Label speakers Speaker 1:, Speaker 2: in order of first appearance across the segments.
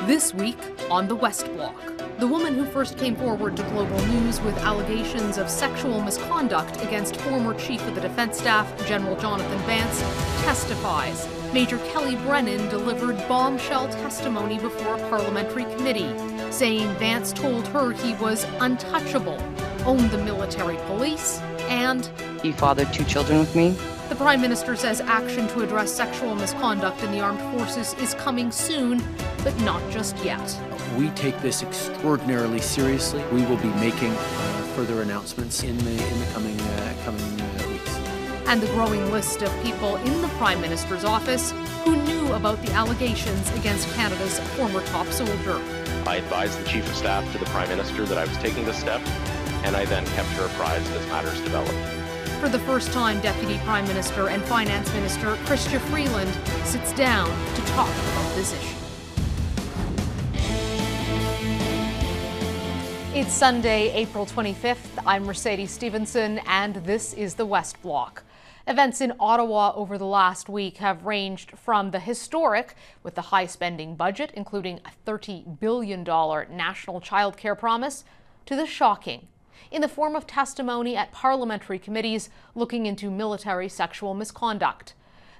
Speaker 1: This week on the West Block, the woman who first came forward to Global News with allegations of sexual misconduct against former Chief of the Defense Staff, General Jonathan Vance, testifies. Major Kelly Brennan delivered bombshell testimony before a parliamentary committee, saying Vance told her he was untouchable, owned the military police, and
Speaker 2: he fathered 2 children with me.
Speaker 1: The Prime Minister says action to address sexual misconduct in the armed forces is coming soon, but not just yet.
Speaker 3: We take this extraordinarily seriously. We will be making further announcements in the coming weeks.
Speaker 1: And the growing list of people in the Prime Minister's office who knew about the allegations against Canada's former top soldier.
Speaker 4: I advised the Chief of Staff to the Prime Minister that I was taking this step, and I then kept her apprised as matters developed.
Speaker 1: For the first time, Deputy Prime Minister and Finance Minister Chrystia Freeland sits down to talk about this issue. It's Sunday, April 25th. I'm Mercedes Stephenson, and this is the West Block. Events in Ottawa over the last week have ranged from the historic, with the high-spending budget, including a $30 billion national childcare promise, to the shocking, in the form of testimony at parliamentary committees looking into military sexual misconduct.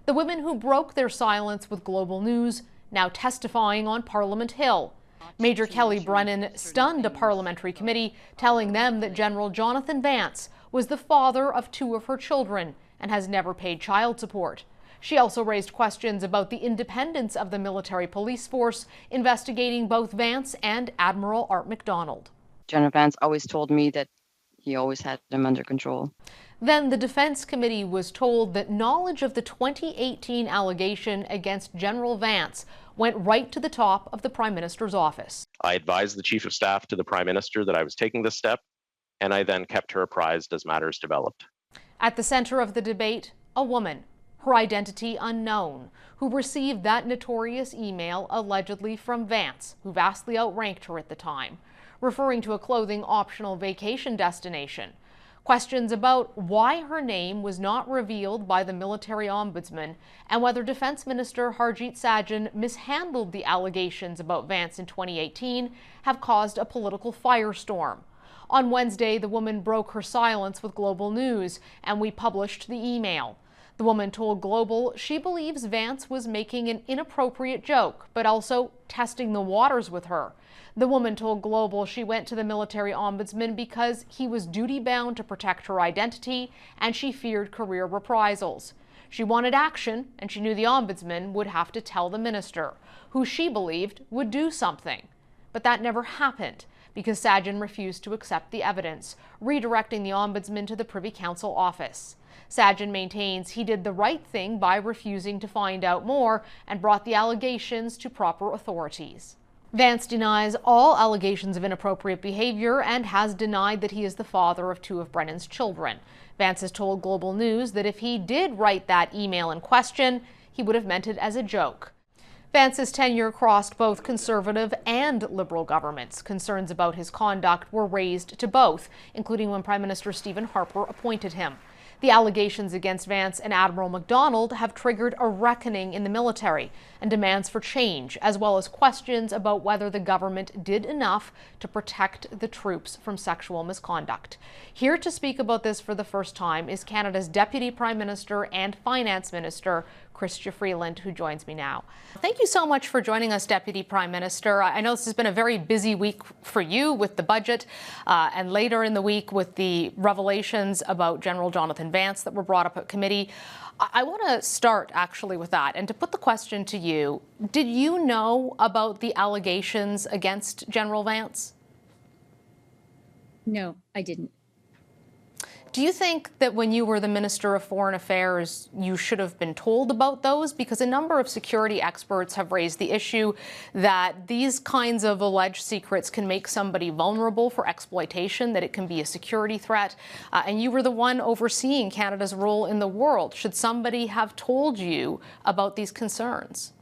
Speaker 1: The women who broke their silence with Global News now testifying on Parliament Hill. Major Kelly Brennan stunned a parliamentary committee, telling them that General Jonathan Vance was the father of 2 of her children and has never paid child support. She also raised questions about the independence of the military police force investigating both Vance and Admiral Art MacDonald.
Speaker 2: General Vance always told me that he always had them under control.
Speaker 1: Then the Defense Committee was told that knowledge of the 2018 allegation against General Vance went right to the top of the Prime Minister's office.
Speaker 4: I advised the Chief of Staff to the Prime Minister that I was taking this step, and I then kept her apprised as matters developed.
Speaker 1: At the center of the debate, a woman, her identity unknown, who received that notorious email allegedly from Vance, who vastly outranked her at the time, referring to a clothing optional vacation destination. Questions about why her name was not revealed by the military ombudsman and whether Defense Minister Harjit Sajjan mishandled the allegations about Vance in 2018 have caused a political firestorm. On Wednesday, the woman broke her silence with Global News, and we published the email. The woman told Global she believes Vance was making an inappropriate joke, but also testing the waters with her. The woman told Global she went to the military ombudsman because he was duty-bound to protect her identity and she feared career reprisals. She wanted action, and she knew the ombudsman would have to tell the minister, who she believed would do something. But that never happened because Sajjan refused to accept the evidence, redirecting the ombudsman to the Privy Council office. Sajjan maintains he did the right thing by refusing to find out more and brought the allegations to proper authorities. Vance denies all allegations of inappropriate behavior and has denied that he is the father of 2 of Brennan's children. Vance has told Global News that if he did write that email in question, he would have meant it as a joke. Vance's tenure crossed both Conservative and Liberal governments. Concerns about his conduct were raised to both, including when Prime Minister Stephen Harper appointed him. The allegations against Vance and Admiral MacDonald have triggered a reckoning in the military and demands for change, as well as questions about whether the government did enough to protect the troops from sexual misconduct. Here to speak about this for the first time is Canada's Deputy Prime Minister and Finance Minister, Chrystia Freeland, who joins me now. Thank you so much for joining us, Deputy Prime Minister. I know this has been a very busy week for you with the budget and later in the week with the revelations about General Jonathan Vance that were brought up at committee. I want to start actually with that and to put the question to you. Did you know about the allegations against General Vance?
Speaker 5: No, I didn't.
Speaker 1: Do you think that when you were the Minister of Foreign Affairs, you should have been told about those? Because a number of security experts have raised the issue that these kinds of alleged secrets can make somebody vulnerable for exploitation, that it can be a security threat. And you were the one overseeing Canada's role in the world. Should somebody have told you about these concerns?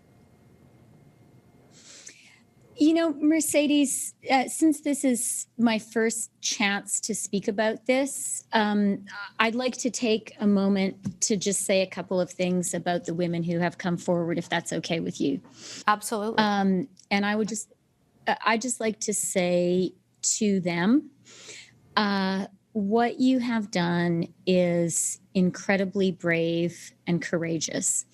Speaker 5: You know, Mercedes, since this is my first chance to speak about this, I'd like to take a moment to just say a couple of things about the women who have come forward, if that's okay with you.
Speaker 1: Absolutely.
Speaker 5: And I would I just like to say to them, what you have done is incredibly brave and courageous.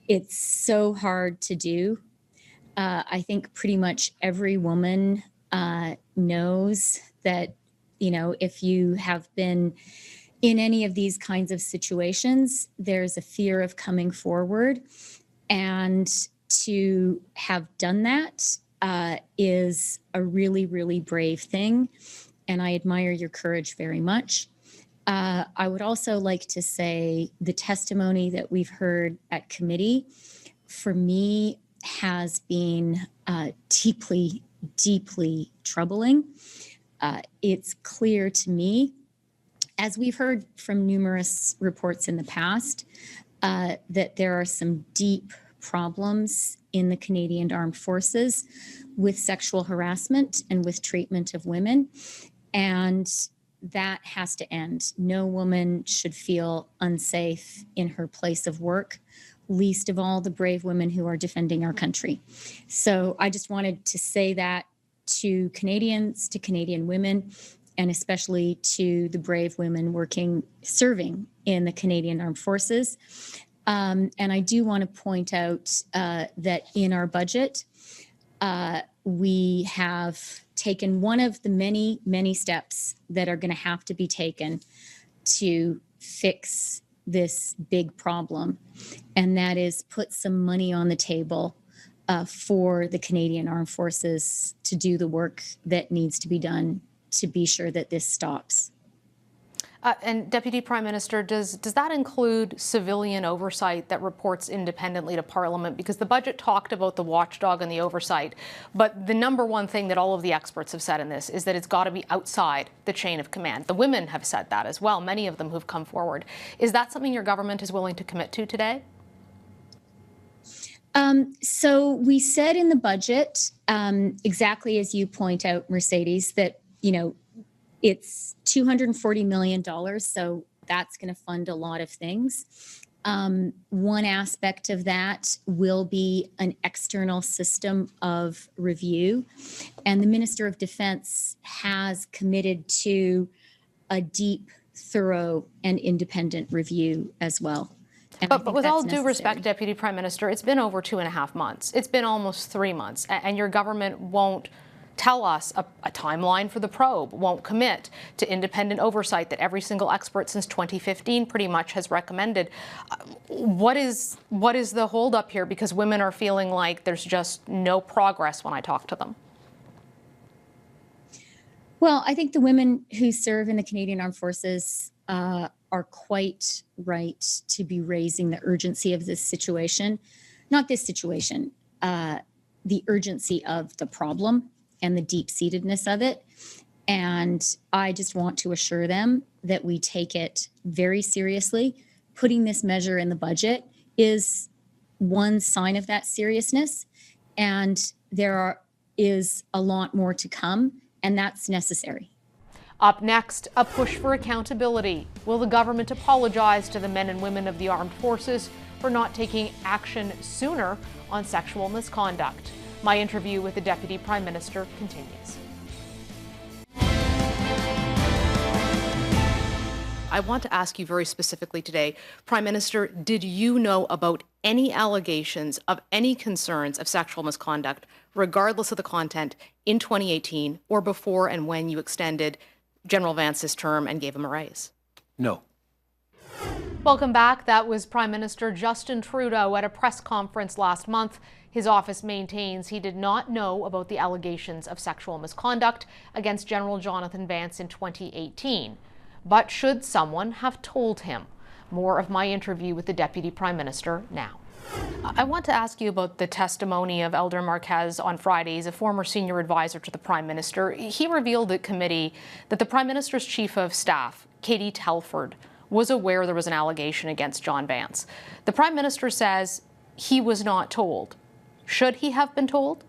Speaker 5: It's so hard to do. I think pretty much every woman knows that, if you have been in any of these kinds of situations, there's a fear of coming forward. And to have done that is a really, really brave thing. And I admire your courage very much. I would also like to say the testimony that we've heard at committee, for me, has been deeply, deeply troubling. It's clear to me, as we've heard from numerous reports in the past, that there are some deep problems in the Canadian Armed Forces with sexual harassment and with treatment of women. And that has to end. No woman should feel unsafe in her place of work, least of all the brave women who are defending our country. So I just wanted to say that to Canadians, to Canadian women, and especially to the brave women serving in the Canadian Armed Forces. And I do want to point out that in our budget, we have taken one of the many, many steps that are going to have to be taken to fix this big problem. And that is put some money on the table for the Canadian Armed Forces to do the work that needs to be done to be sure that this stops.
Speaker 1: And Deputy Prime Minister, does that include civilian oversight that reports independently to Parliament? Because the budget talked about the watchdog and the oversight, but the number one thing that all of the experts have said in this is that it's got to be outside the chain of command. The women have said that as well, many of them who've come forward. Is that something your government is willing to commit to today?
Speaker 5: So we said in the budget, exactly as you point out, Mercedes, that, it's $240 million, so that's going to fund a lot of things. One aspect of that will be an external system of review, and the Minister of Defense has committed to a deep, thorough, and independent review as well.
Speaker 1: But with all due respect, Deputy Prime Minister, it's been over 2.5 months. It's been almost 3 months, and your government won't tell us a timeline for the probe, won't commit to independent oversight that every single expert since 2015 pretty much has recommended. What is the holdup here? Because women are feeling like there's just no progress when I talk to them.
Speaker 5: Well, I think the women who serve in the Canadian Armed Forces are quite right to be raising the urgency of this situation. Not this situation, the urgency of the problem and the deep-seatedness of it. And I just want to assure them that we take it very seriously. Putting this measure in the budget is one sign of that seriousness. And there is a lot more to come, and that's necessary.
Speaker 1: Up next, a push for accountability. Will the government apologize to the men and women of the armed forces for not taking action sooner on sexual misconduct? My interview with the Deputy Prime Minister continues. I want to ask you very specifically today, Prime Minister, did you know about any allegations of any concerns of sexual misconduct, regardless of the content, in 2018 or before and when you extended General Vance's term and gave him a raise?
Speaker 3: No.
Speaker 1: Welcome back. That was Prime Minister Justin Trudeau at a press conference last month. His office maintains he did not know about the allegations of sexual misconduct against General Jonathan Vance in 2018. But should someone have told him? More of my interview with the Deputy Prime Minister now. I want to ask you about the testimony of Elder Marquez on Friday. He's a former senior advisor to the Prime Minister. He revealed at committee that the Prime Minister's Chief of Staff, Katie Telford, was aware there was an allegation against John Vance. The Prime Minister says he was not told. Should he have been told?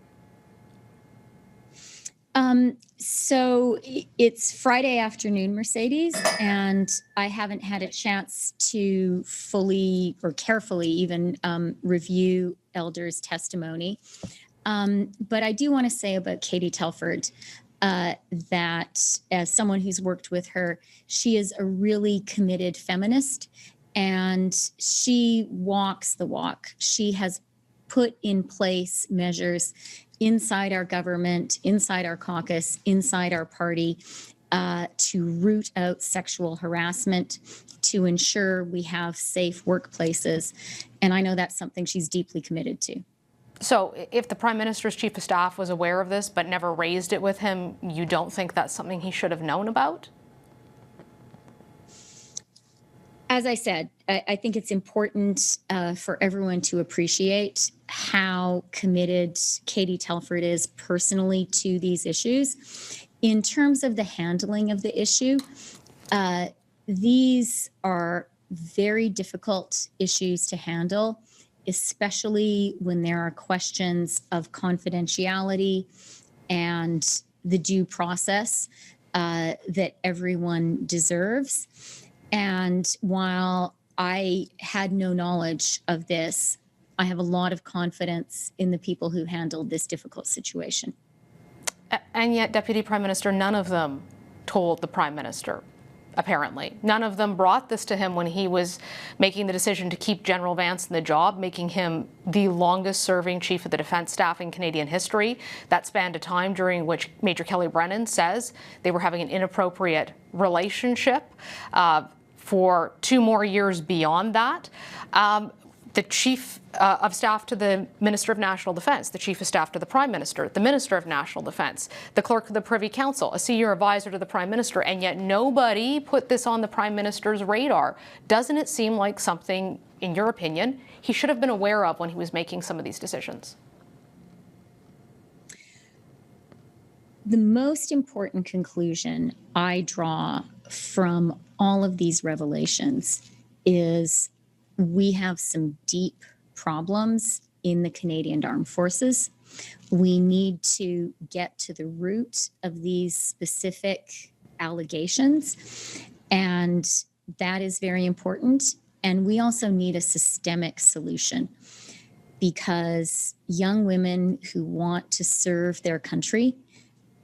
Speaker 5: So it's Friday afternoon, Mercedes, and I haven't had a chance to fully or carefully even review Elder's testimony. But I do want to say about Katie Telford that as someone who's worked with her, she is a really committed feminist and she walks the walk. She has put in place measures inside our government, inside our caucus, inside our party to root out sexual harassment, to ensure we have safe workplaces. And I know that's something she's deeply committed to.
Speaker 1: So if the Prime Minister's Chief of Staff was aware of this but never raised it with him, you don't think that's something he should have known about?
Speaker 5: As I said, I think it's important for everyone to appreciate how committed Katie Telford is personally to these issues. In terms of the handling of the issue, these are very difficult issues to handle, especially when there are questions of confidentiality and the due process that everyone deserves. And while I had no knowledge of this, I have a lot of confidence in the people who handled this difficult situation.
Speaker 1: And yet, Deputy Prime Minister, none of them told the Prime Minister, apparently. None of them brought this to him when he was making the decision to keep General Vance in the job, making him the longest-serving Chief of the Defence Staff in Canadian history. That spanned a time during which Major Kelly Brennan says they were having an inappropriate relationship for 2 more years beyond that. The Chief of Staff to the Minister of National Defence, the Chief of Staff to the Prime Minister, the Minister of National Defence, the Clerk of the Privy Council, a senior advisor to the Prime Minister, and yet nobody put this on the Prime Minister's radar. Doesn't it seem like something, in your opinion, he should have been aware of when he was making some of these decisions?
Speaker 5: The most important conclusion I draw from all of these revelations is we have some deep problems in the Canadian Armed Forces. We need to get to the root of these specific allegations, and that is very important. And we also need a systemic solution because young women who want to serve their country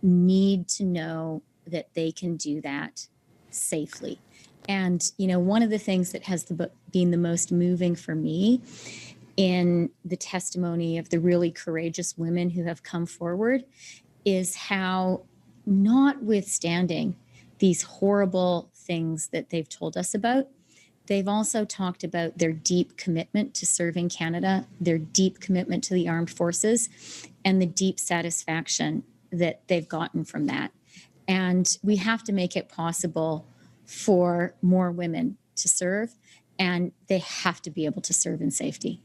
Speaker 5: need to know that they can do that safely. And, you know, one of the things that has been the most moving for me in the testimony of the really courageous women who have come forward is how, notwithstanding these horrible things that they've told us about, they've also talked about their deep commitment to serving Canada, their deep commitment to the armed forces, and the deep satisfaction that they've gotten from that. And we have to make it possible for more women to serve, and they have to be able to serve in safety.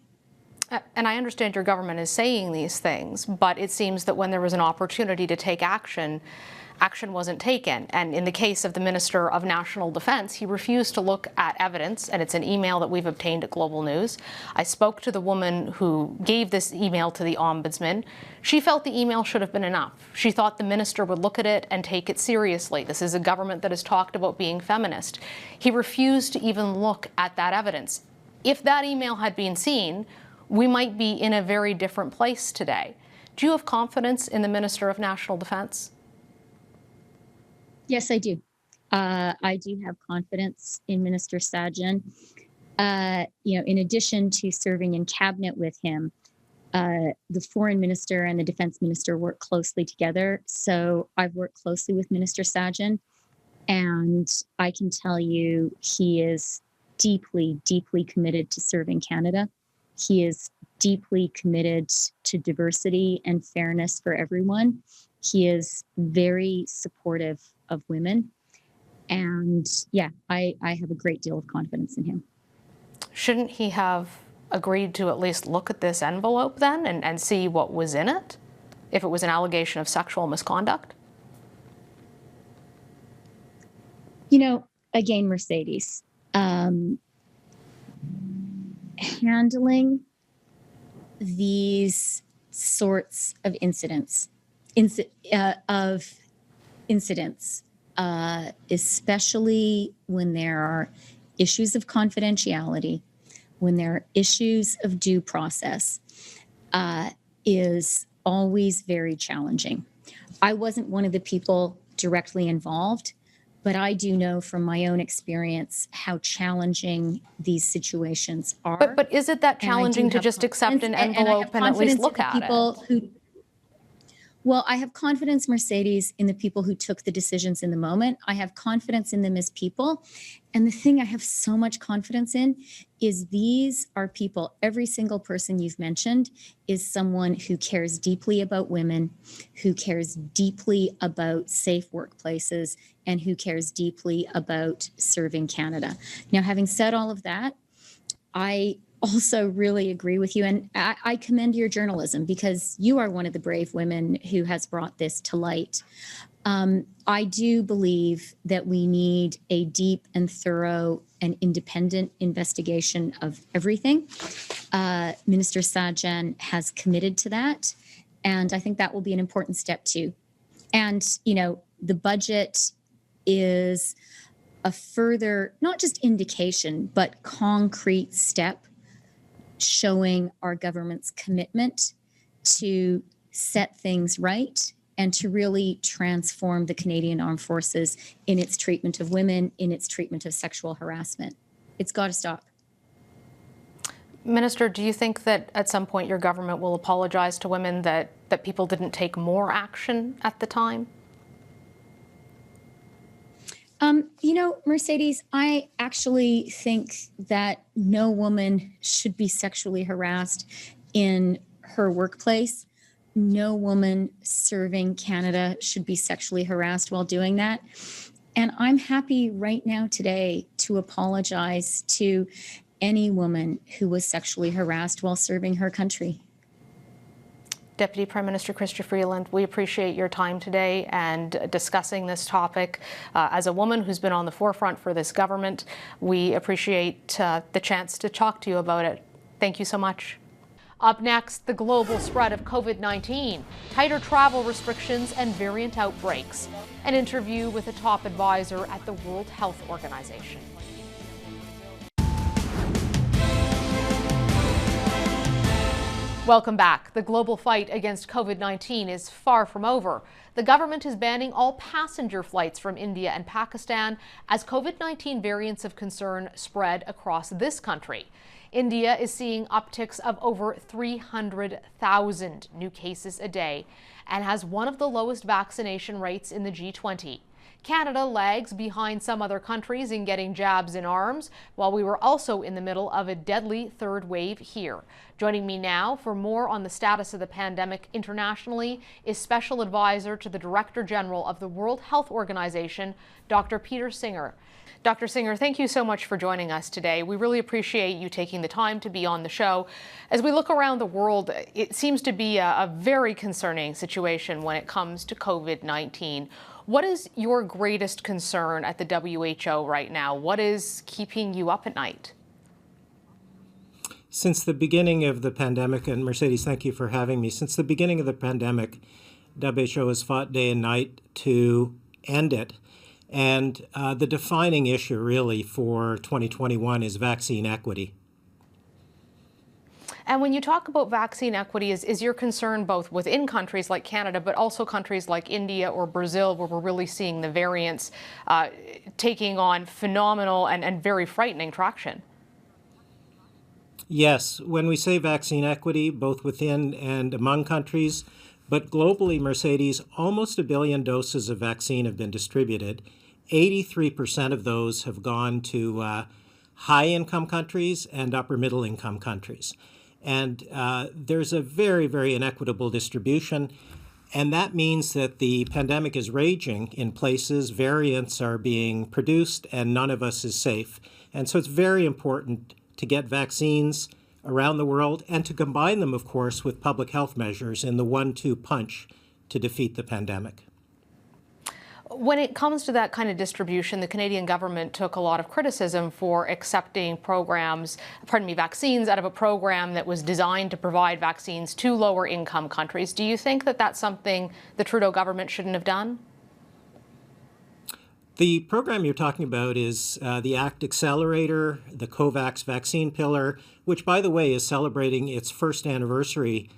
Speaker 1: And I understand your government is saying these things, but it seems that when there was an opportunity to take action, action wasn't taken. And in the case of the Minister of National Defence, he refused to look at evidence, and it's an email that we've obtained at Global News. I spoke to the woman who gave this email to the Ombudsman. She felt the email should have been enough. She thought the minister would look at it and take it seriously. This is a government that has talked about being feminist. He refused to even look at that evidence. If that email had been seen, we might be in a very different place today. Do you have confidence in the Minister of National Defence?
Speaker 5: Yes, I do. I do have confidence in Minister Sajjan. In addition to serving in cabinet with him, the foreign minister and the defense minister work closely together. So I've worked closely with Minister Sajjan, and I can tell you he is deeply, deeply committed to serving Canada. He is deeply committed to diversity and fairness for everyone. He is very supportive of women. And yeah, I have a great deal of confidence in him.
Speaker 1: Shouldn't he have agreed to at least look at this envelope then and see what was in it, if it was an allegation of sexual misconduct?
Speaker 5: You know, again, Mercedes, handling these sorts of incidents, especially when there are issues of confidentiality, when there are issues of due process, is always very challenging. I wasn't one of the people directly involved, but I do know from my own experience how challenging these situations are.
Speaker 1: But is it that
Speaker 5: And I do
Speaker 1: challenging to
Speaker 5: have
Speaker 1: just accept an
Speaker 5: confidence- and I have
Speaker 1: envelope and at least
Speaker 5: confidence in
Speaker 1: look
Speaker 5: the
Speaker 1: at
Speaker 5: people
Speaker 1: it?
Speaker 5: Well, I have confidence, Mercedes, in the people who took the decisions in the moment. I have confidence in them as people. And the thing I have so much confidence in is these are people, every single person you've mentioned is someone who cares deeply about women, who cares deeply about safe workplaces, and who cares deeply about serving Canada. Now, having said all of that, I also really agree with you. And I commend your journalism because you are one of the brave women who has brought this to light. I do believe that we need a deep and thorough and independent investigation of everything. Minister Sajjan has committed to that. And I think that will be an important step too. And, you know, the budget is a further, not just indication, but concrete step showing our government's commitment to set things right and to really transform the Canadian Armed Forces in its treatment of women, in its treatment of sexual harassment. It's got to stop.
Speaker 1: Minister, do you think that at some point your government will apologize to women that people didn't take more action at the time?
Speaker 5: You know, Mercedes, I actually think that no woman should be sexually harassed in her workplace. No woman serving Canada should be sexually harassed while doing that. And I'm happy right now today to apologize to any woman who was sexually harassed while serving her country.
Speaker 1: Deputy Prime Minister Chrystia Freeland, we appreciate your time today and discussing this topic. As a woman who's been on the forefront for this government, we appreciate the chance to talk to you about it. Thank you so much. Up next, the global spread of COVID-19, tighter travel restrictions and variant outbreaks. An interview with a top advisor at the World Health Organization. Welcome back. The global fight against COVID-19 is far from over. The government is banning all passenger flights from India and Pakistan as COVID-19 variants of concern spread across this country. India is seeing upticks of over 300,000 new cases a day and has one of the lowest vaccination rates in the G20. Canada lags behind some other countries in getting jabs in arms, while we were also in the middle of a deadly third wave here. Joining me now for more on the status of the pandemic internationally is Special Advisor to the Director General of the World Health Organization, Dr. Peter Singer. Dr. Singer, thank you so much for joining us today. We really appreciate you taking the time to be on the show. As we look around the world, it seems to be a very concerning situation when it comes to COVID-19. What is your greatest concern at the WHO right now? What is keeping you up at night?
Speaker 6: Since the beginning of the pandemic, and Mercedes, thank you for having me. Since the beginning of the pandemic, WHO has fought day and night to end it. And the defining issue really for 2021 is vaccine equity.
Speaker 1: And when you talk about vaccine equity, is your concern both within countries like Canada, but also countries like India or Brazil, where we're really seeing the variants taking on phenomenal and very frightening traction?
Speaker 6: Yes, when we say vaccine equity, both within and among countries, but globally, Mercedes, almost 1 billion doses of vaccine have been distributed. 83% of those have gone to high-income countries and upper-middle-income countries. And there's a very, very inequitable distribution. And that means that the pandemic is raging in places, variants are being produced, and none of us is safe. And so it's very important to get vaccines around the world and to combine them, of course, with public health measures in the 1-2 punch to defeat the pandemic.
Speaker 1: When it comes to that kind of distribution, the Canadian government took a lot of criticism for accepting vaccines out of a program that was designed to provide vaccines to lower income countries. Do you think that that's something the Trudeau government shouldn't have done?
Speaker 6: The program you're talking about is the ACT Accelerator, the COVAX vaccine pillar, which, by the way, is celebrating its first anniversary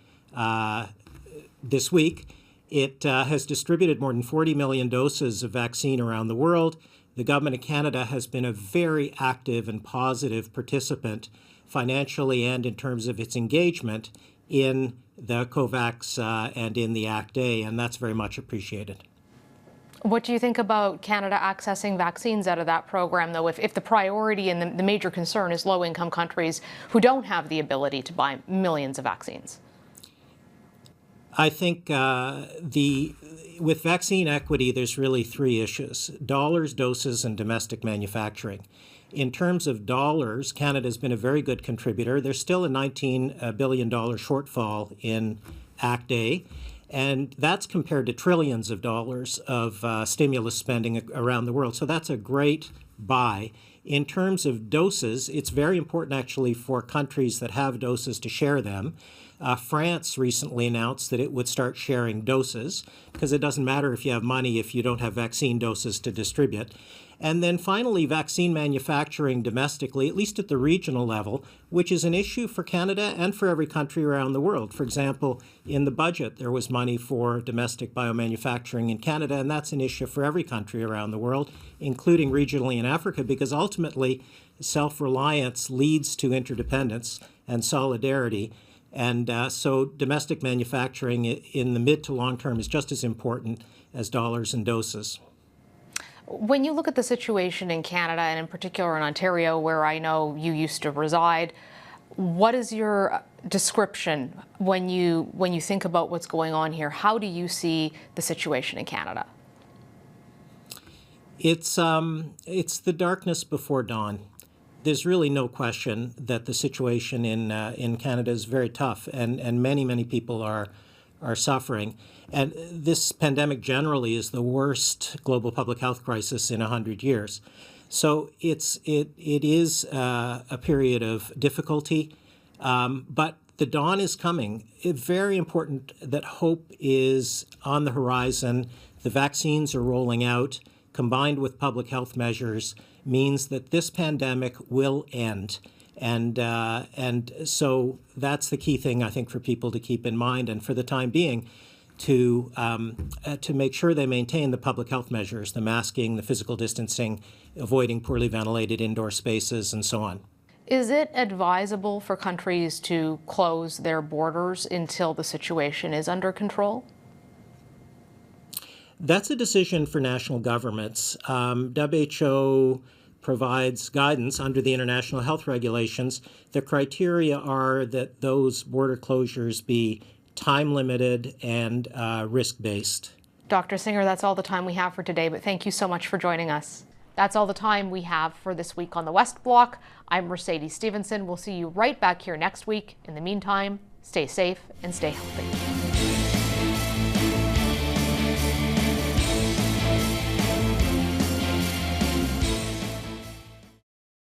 Speaker 6: this week. It has distributed more than 40 million doses of vaccine around the world. The government of Canada has been a very active and positive participant financially and in terms of its engagement in the COVAX and in the ACT-A, and that's very much appreciated.
Speaker 1: What do you think about Canada accessing vaccines out of that program, though, if the priority and the major concern is low-income countries who don't have the ability to buy millions of vaccines?
Speaker 6: I think with vaccine equity, there's really three issues: dollars, doses, and domestic manufacturing. In terms of dollars, Canada's been a very good contributor. There's still a $19 billion shortfall in ACT-A, and that's compared to trillions of dollars of stimulus spending around the world. So that's a great buy. In terms of doses, it's very important actually for countries that have doses to share them. France recently announced that it would start sharing doses, because it doesn't matter if you have money if you don't have vaccine doses to distribute. And then finally, vaccine manufacturing domestically, at least at the regional level, which is an issue for Canada and for every country around the world. For example, in the budget, there was money for domestic biomanufacturing in Canada, and that's an issue for every country around the world, including regionally in Africa, because ultimately self-reliance leads to interdependence and solidarity. And so domestic manufacturing in the mid to long term is just as important as dollars and doses.
Speaker 1: When you look at the situation in Canada, and in particular in Ontario, where I know you used to reside, what is your description when you think about what's going on here? How do you see the situation in Canada?
Speaker 6: It's the darkness before dawn. There's really no question that the situation in Canada is very tough, and many people are suffering. And this pandemic generally is the worst global public health crisis in 100 years. So it is a period of difficulty, but the dawn is coming. It's very important that hope is on the horizon. The vaccines are rolling out, combined with public health measures, means that this pandemic will end. And so that's the key thing, I think, for people to keep in mind, and for the time being, to make sure they maintain the public health measures, the masking, the physical distancing, avoiding poorly ventilated indoor spaces, and so on.
Speaker 1: Is it advisable for countries to close their borders until the situation is under control?
Speaker 6: That's a decision for national governments. WHO provides guidance under the international health regulations. The criteria are that those border closures be time-limited and risk-based.
Speaker 1: Dr. Singer, that's all the time we have for today, but thank you so much for joining us. That's all the time we have for this week on the West Block. I'm Mercedes Stephenson. We'll see you right back here next week. In the meantime, stay safe and stay healthy.